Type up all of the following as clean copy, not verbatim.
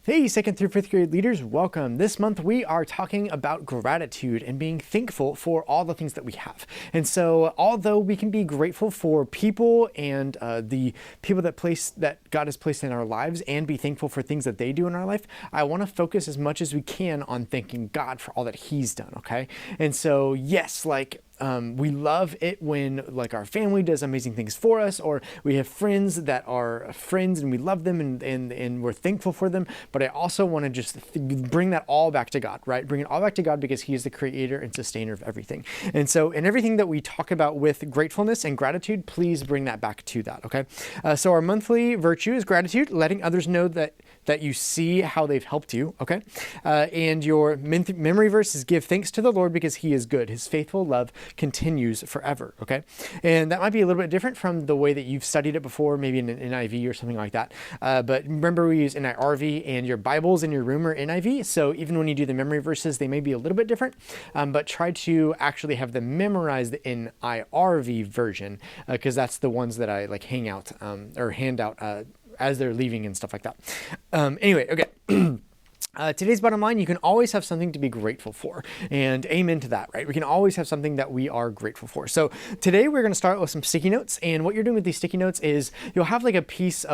Hey, 2nd through 5th grade leaders, welcome. This month we are talking about gratitude and being thankful for all the things that we have. And so, although we can be grateful for people and the people that God has placed in our lives and be thankful for things that they do in our life, I want to focus as much as we can on thanking God for all that He's done, okay? And so, yes, we love it when our family does amazing things for us, or we have friends that are friends and we love them and we're thankful for them. But I also want to just bring that all back to God, right? Bring it all back to God because He is the creator and sustainer of everything. And so in everything that we talk about with gratefulness and gratitude, please bring that back to that, okay? So our monthly virtue is gratitude, letting others know that you see how they've helped you, okay? And your memory verse is give thanks to the Lord because He is good. His faithful love continues forever, okay? And that might be a little bit different from the way that you've studied it before, maybe in an NIV or something like that. But remember, we use NIRV, and your Bibles in your room are NIV. So even when you do the memory verses, they may be a little bit different, but try to actually have them memorize the NIRV version, because that's the ones that I hang out or hand out as they're leaving and stuff like that. Anyway, okay. Today's bottom line, you can always have something to be grateful for, and amen to that, right? We can always have something that we are grateful for. So today we're going to start with some sticky notes, and what you're doing with these sticky notes is you'll have a big piece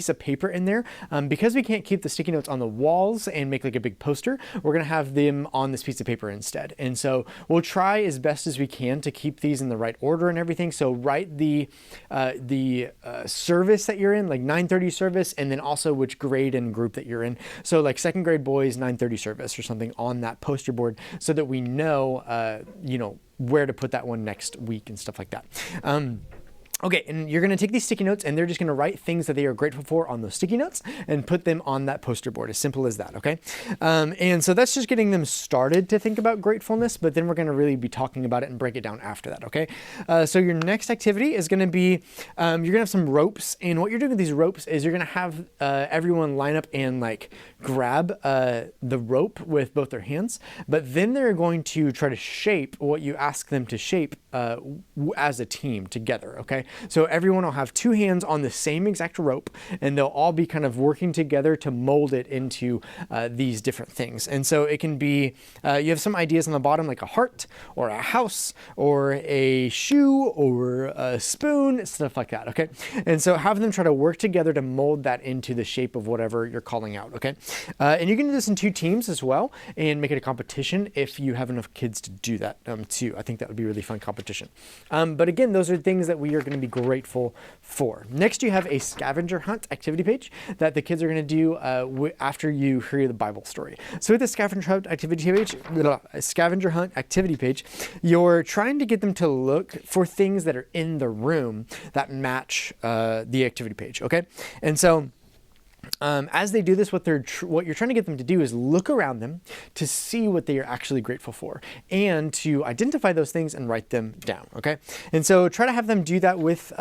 of paper in there. Because we can't keep the sticky notes on the walls and make a big poster, we're going to have them on this piece of paper instead. And so we'll try as best as we can to keep these in the right order and everything. So write the service that you're in, 9:30 service, and then also which grade and group that you're in. So second grade boys 9:30 service or something on that poster board, so that we know where to put that one next week and stuff like that. Okay, and you're going to take these sticky notes and they're just going to write things that they are grateful for on those sticky notes and put them on that poster board. As simple as that, okay? And so that's just getting them started to think about gratefulness, but then we're going to really be talking about it and break it down after that, okay? So your next activity is going to be, you're going to have some ropes, and what you're doing with these ropes is you're going to have everyone line up and grab the rope with both their hands, but then they're going to try to shape what you ask them to shape as a team together, okay? So everyone will have two hands on the same exact rope, and they'll all be kind of working together to mold it into these different things. And so it can be, you have some ideas on the bottom, like a heart or a house or a shoe or a spoon, stuff like that, okay? And so have them try to work together to mold that into the shape of whatever you're calling out, okay? And you can do this in two teams as well and make it a competition if you have enough kids to do that too. I think that would be a really fun competition. But again, those are things that we are going to be grateful for. Next, you have a scavenger hunt activity page that the kids are going to do after you hear the Bible story. So with the scavenger hunt activity page, you're trying to get them to look for things that are in the room that match the activity page, okay? And so as they do this, what you're trying to get them to do is look around them to see what they are actually grateful for and to identify those things and write them down, okay? And so try to have them do that with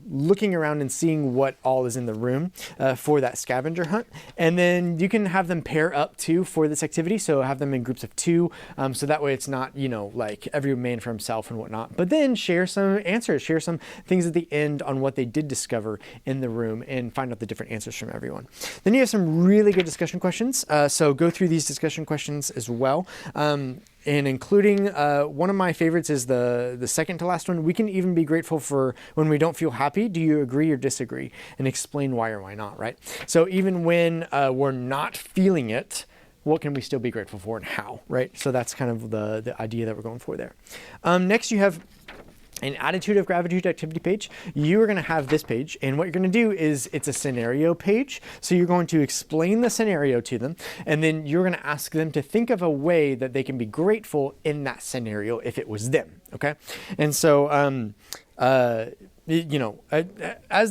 looking around and seeing what all is in the room for that scavenger hunt. And then you can have them pair up too for this activity. So have them in groups of two. So that way it's not, every man for himself and whatnot. But then share some answers, share some things at the end on what they did discover in the room and find out the different answers from everyone. Then you have some really good discussion questions. So go through these discussion questions as well. And including one of my favorites is the second to last one. We can even be grateful for when we don't feel happy. Do you agree or disagree? And explain why or why not, right? So even when we're not feeling it, what can we still be grateful for and how, right? So that's kind of the idea that we're going for there. Next, you have an attitude of gratitude activity page. You are going to have this page, and what you're going to do is it's a scenario page. So you're going to explain the scenario to them, and then you're going to ask them to think of a way that they can be grateful in that scenario if it was them, okay? And so as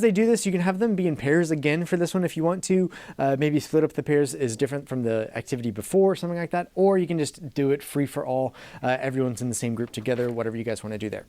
they do this, you can have them be in pairs again for this one if you want to. Maybe split up the pairs is different from the activity before or something like that, or you can just do it free for all. Everyone's in the same group together, whatever you guys want to do there.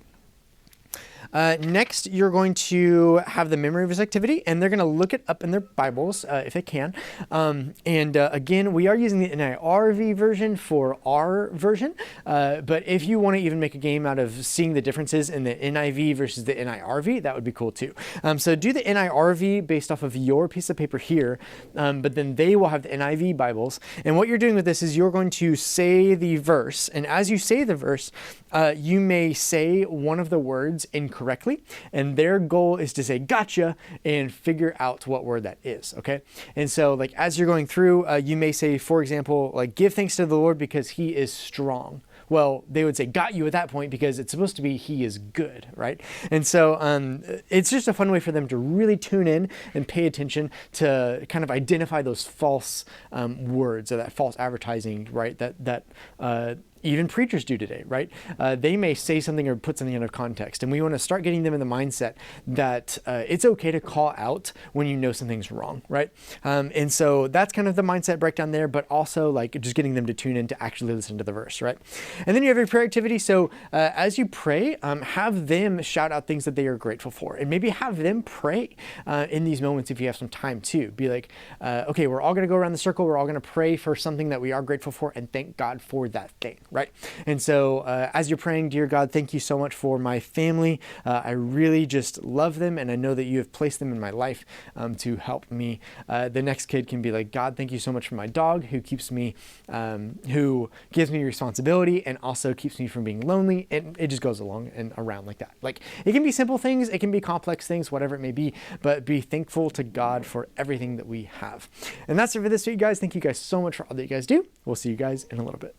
Next, you're going to have the memory verse activity, and they're going to look it up in their Bibles if they can. Again, we are using the NIRV version for our version, but if you want to even make a game out of seeing the differences in the NIV versus the NIRV, that would be cool too. So do the NIRV based off of your piece of paper here, but then they will have the NIV Bibles. And what you're doing with this is you're going to say the verse, and as you say the verse, you may say one of the words incorrectly, and their goal is to say gotcha and figure out what word that is, okay? And so like as you're going through, you may say, for example, like give thanks to the Lord because he is strong. Well, they would say got you at that point because it's supposed to be he is good, right? And so it's just a fun way for them to really tune in and pay attention to kind of identify those false words or that false advertising, right? That even preachers do today, right? They may say something or put something out of context, and we want to start getting them in the mindset that it's okay to call out when you know something's wrong, right? And so that's kind of the mindset breakdown there, but also like just getting them to tune in to actually listen to the verse, right? And then you have your prayer activity. So as you pray, have them shout out things that they are grateful for, and maybe have them pray in these moments if you have some time too. Be like, okay, we're all going to go around the circle. We're all going to pray for something that we are grateful for and thank God for that thing, right? And so as you're praying, dear God, thank you so much for my family. I really just love them, and I know that you have placed them in my life to help me. The next kid can be like, God, thank you so much for my dog who keeps me, who gives me responsibility and also keeps me from being lonely. And it just goes along and around like that. Like it can be simple things, it can be complex things, whatever it may be, but be thankful to God for everything that we have. And that's it for this week, guys. Thank you guys so much for all that you guys do. We'll see you guys in a little bit.